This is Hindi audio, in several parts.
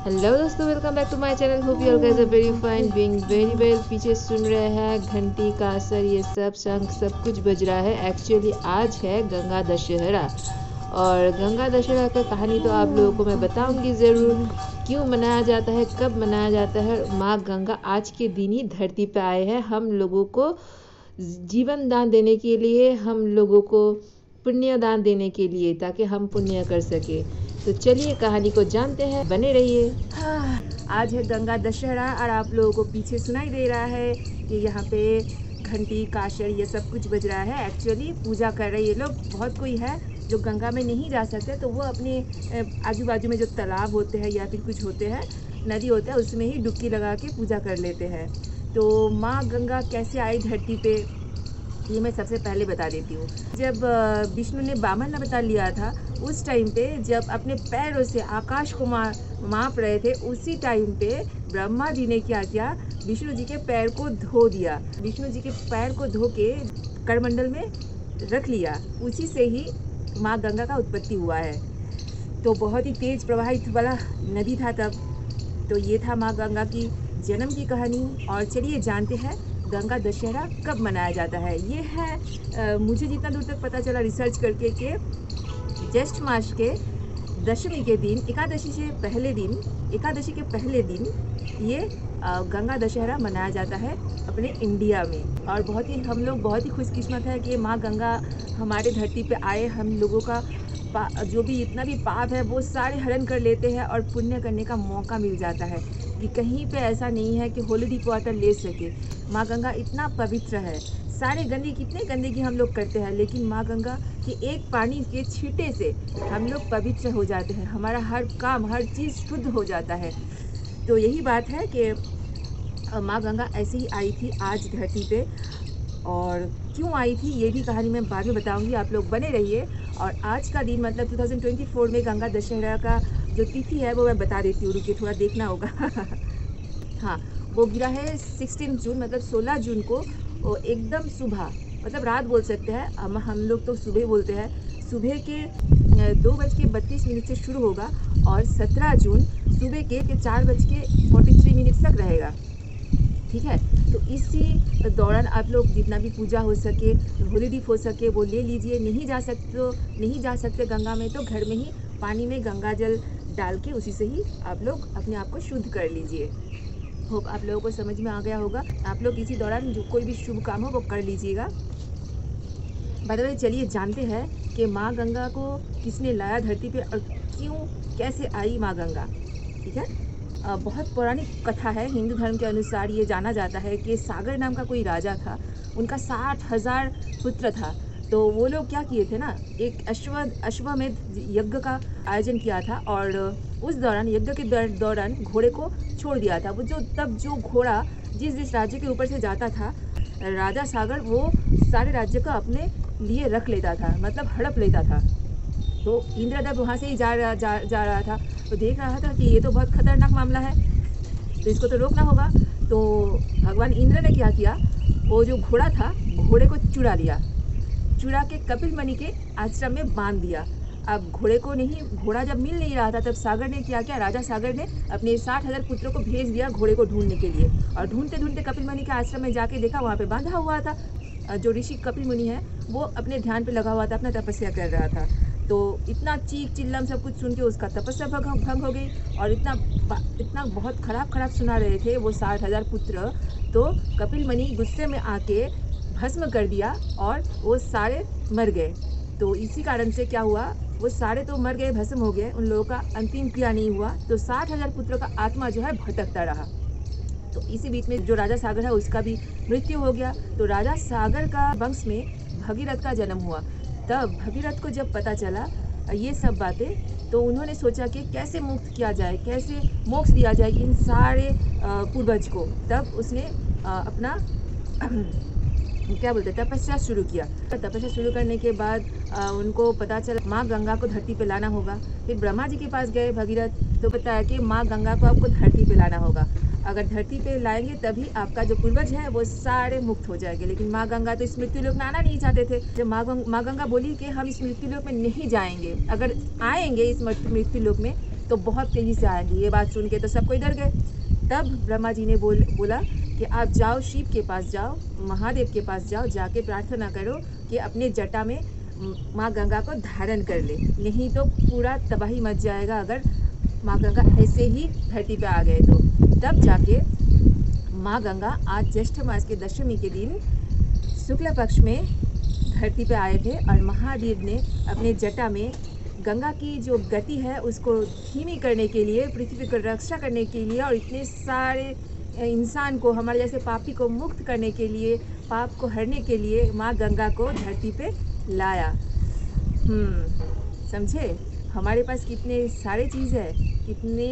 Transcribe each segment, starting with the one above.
हेलो दोस्तों, welcome back to my channel. Hope you all guys are very fine, doing very well. पीछे सुन रहे हैं घंटी कासर, ये सब शंख सब कुछ बज रहा है। एक्चुअली आज है गंगा दशहरा, और गंगा दशहरा का कहानी तो आप लोगों को मैं बताऊंगी ज़रूर। क्यों मनाया जाता है, कब मनाया जाता है। माँ गंगा आज के दिन ही धरती पे आए हैं हम लोगों को जीवन दान देने के लिए, हम लोगों को पुण्य दान देने के लिए, ताकि हम पुण्य कर सके। तो चलिए कहानी को जानते हैं, बने रहिए। आज है गंगा दशहरा, और आप लोगों को पीछे सुनाई दे रहा है कि यहाँ पे घंटी काशर ये सब कुछ बज रहा है। एक्चुअली पूजा कर रहे ये लोग। बहुत कोई है जो गंगा में नहीं जा सकते, तो वो अपने आजू बाजू में जो तालाब होते हैं या फिर कुछ होते हैं, नदी होता है, उसमें ही डुबकी लगा के पूजा कर लेते हैं। तो माँ गंगा कैसे आई धरती पे, ये मैं सबसे पहले बता देती हूँ। जब विष्णु ने बामन अवतार लिया था, उस टाइम पे जब अपने पैरों से आकाश को माप रहे थे, उसी टाइम पे ब्रह्मा जी ने क्या किया, विष्णु जी के पैर को धो दिया। विष्णु जी के पैर को धो के करमंडल में रख लिया। उसी से ही माँ गंगा का उत्पत्ति हुआ है। तो बहुत ही तेज प्रवाहित वाला नदी था तब। तो ये था माँ गंगा की जन्म की कहानी। और चलिए जानते हैं गंगा दशहरा कब मनाया जाता है। ये है मुझे जितना दूर तक पता चला रिसर्च करके कि ज्येष्ठ मास के दशमी के दिन, एकादशी के पहले दिन ये गंगा दशहरा मनाया जाता है अपने इंडिया में। और हम लोग बहुत ही खुशकिस्मत है कि माँ गंगा हमारे धरती पे आए। हम लोगों का जो भी इतना भी पाप है वो सारे हरण कर लेते हैं, और पुण्य करने का मौका मिल जाता है। कि कहीं पे ऐसा नहीं है कि होली डिप वाटर ले सके। माँ गंगा इतना पवित्र है। सारे कितने गंदगी हम लोग करते हैं, लेकिन माँ गंगा के एक पानी के छींटे से हम लोग पवित्र हो जाते हैं। हमारा हर काम, हर चीज़ शुद्ध हो जाता है। तो यही बात है कि माँ गंगा ऐसे ही आई थी आज धरती पे। और क्यों आई थी ये भी कहानी मैं बाद में बताऊंगी, आप लोग बने रहिए। और आज का दिन मतलब 2024 में गंगा दशहरा का जो तिथि है वो मैं बता देती हूँ, रुकिए थोड़ा देखना होगा। हाँ, वो गिरा है 16 जून, मतलब 16 जून को एकदम सुबह, मतलब रात बोल सकते हैं, हम लोग तो सुबह बोलते हैं। सुबह के 2:32 से शुरू होगा, और 17 जून सुबह के 4:43 तक रहेगा। ठीक है, तो इसी दौरान आप लोग जितना भी पूजा हो सके, होली डिप हो सके, वो ले लीजिए। नहीं जा सकते गंगा में, तो घर में ही पानी में गंगा जल डाल के उसी से ही आप लोग अपने आप को शुद्ध कर लीजिए। होप आप लोगों को समझ में आ गया होगा। आप लोग इसी दौरान जो कोई भी शुभ काम हो वो कर लीजिएगा। बाय द वे, चलिए जानते हैं कि माँ गंगा को किसने लाया धरती पे, और क्यों कैसे आई माँ गंगा। ठीक है, बहुत पौराणिक कथा है। हिंदू धर्म के अनुसार ये जाना जाता है कि सागर नाम का कोई राजा था, उनका 60,000 पुत्र था। तो वो लोग क्या किए थे ना, एक अश्वमेध यज्ञ का आयोजन किया था, और उस दौरान यज्ञ के दौरान घोड़े को छोड़ दिया था। वो जो घोड़ा जिस राज्य के ऊपर से जाता था, राजा सागर वो सारे राज्य को अपने लिए रख लेता था, मतलब हड़प लेता था। तो इंद्रदेव वहाँ से ही जा रहा था, तो देख रहा था कि ये तो बहुत खतरनाक मामला है, तो इसको तो रोकना होगा। तो भगवान इंद्र ने क्या किया, वो जो घोड़ा था, घोड़े को चुरा के कपिल मुनि के आश्रम में बांध दिया। अब घोड़ा जब मिल नहीं रहा था, तब सागर ने क्या किया, राजा सागर ने अपने 60,000 पुत्रों को भेज दिया घोड़े को ढूंढने के लिए। और ढूंढते ढूंढते कपिल मुनि के आश्रम में जाके देखा, वहाँ पे बांधा हुआ था। जो ऋषि कपिल मुनि है वो अपने ध्यान पे लगा हुआ था, अपना तपस्या कर रहा था। तो इतना चीख चिल्लम सब कुछ सुन के उसका तपस्या भंग हो गई, और इतना बहुत खराब सुना रहे थे वो 60,000 पुत्र। तो कपिल मुनि गुस्से में आके भस्म कर दिया, और वो सारे मर गए। तो इसी कारण से क्या हुआ, वो सारे तो मर गए, भस्म हो गए, उन लोगों का अंतिम क्रिया नहीं हुआ। तो 60,000 पुत्रों का आत्मा जो है भटकता रहा। तो इसी बीच में जो राजा सागर है उसका भी मृत्यु हो गया। तो राजा सागर का वंश में भगीरथ का जन्म हुआ। तब भगीरथ को जब पता चला ये सब बातें, तो उन्होंने सोचा कि कैसे मुक्त किया जाए, कैसे मोक्ष दिया जाए इन सारे पूर्वज को। तब उसने अपना क्या बोलते हैं, तपस्या शुरू किया। तपस्या शुरू करने के बाद उनको पता चला माँ गंगा को धरती पे लाना होगा। फिर ब्रह्मा जी के पास गए भगीरथ, तो बताया कि माँ गंगा को आपको धरती पे लाना होगा। अगर धरती पे लाएंगे तभी आपका जो पूर्वज है वो सारे मुक्त हो जाएंगे। लेकिन माँ गंगा तो इस मृत्यु लोक में आना नहीं चाहते थे। जब माँ गंगा बोली कि हम इस मृत्यु लोक में नहीं जाएंगे, अगर आएंगे इस मृत्यु लोक में तो बहुत तेजी से आएंगे। ये बात सुन के तो सबको डर गए। तब ब्रह्मा जी ने बोला कि आप जाओ, शिव के पास जाओ, महादेव के पास जाओ, जाके प्रार्थना करो कि अपने जटा में माँ गंगा को धारण कर ले, नहीं तो पूरा तबाही मच जाएगा अगर माँ गंगा ऐसे ही धरती पे आ गए तो। तब जाके माँ गंगा आज ज्येष्ठ मास के दशमी के दिन शुक्ल पक्ष में धरती पे आए थे और महादेव ने अपने जटा में गंगा की जो गति है उसको धीमी करने के लिए, पृथ्वी को रक्षा करने के लिए और इतने सारे इंसान को, हमारे जैसे पापी को मुक्त करने के लिए, पाप को हरने के लिए माँ गंगा को धरती पे लाया। समझे? हमारे पास कितने सारे चीज़ है, कितने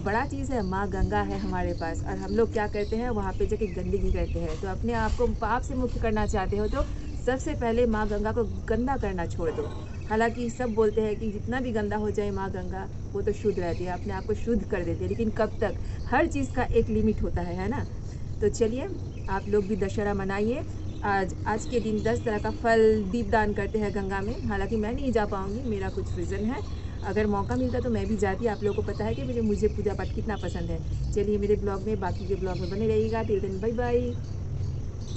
बड़ा चीज़ है, माँ गंगा है हमारे पास। और हम लोग क्या करते हैं, वहाँ पे जाके गंदगी करते हैं। तो अपने आप को पाप से मुक्त करना चाहते हो तो सबसे पहले माँ गंगा को गंदा करना छोड़ दो। हालांकि सब बोलते हैं कि जितना भी गंदा हो जाए माँ गंगा वो तो शुद्ध रहती है, अपने आप को शुद्ध कर देती है, लेकिन कब तक? हर चीज़ का एक लिमिट होता है ना। तो चलिए आप लोग भी दशहरा मनाइए। आज के दिन 10 तरह का फल दीपदान करते हैं गंगा में। हालांकि मैं नहीं जा पाऊँगी, मेरा कुछ रीज़न है। अगर मौका मिलता तो मैं भी जाती। आप लोगों को पता है कि मुझे पूजा पाठ कितना पसंद है। चलिए मेरे ब्लॉग में, बाकी के ब्लॉग में बने रहिएगा। Till then bye bye,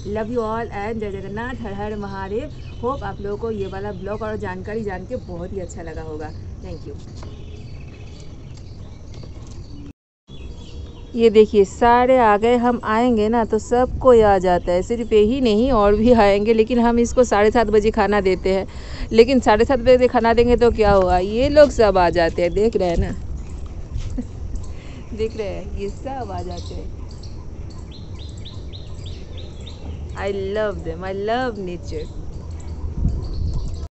love you all and जय जगन्नाथ, हर हर महादेव। होप आप लोगों को ये वाला ब्लॉग और जानकारी जान के बहुत ही अच्छा लगा होगा। Thank you. ये देखिए सारे आ गए, हम आएंगे ना तो सब कोई आ जाता है, सिर्फ यही नहीं और भी आएंगे, लेकिन हम इसको 7:30 बजे खाना देते हैं। लेकिन 7:30 बजे खाना देंगे तो क्या हुआ, ये लोग सब आ जाते हैं, देख रहे हैं ना देख रहे हैं, ये सब आ जाते हैं। I love them, I love nature.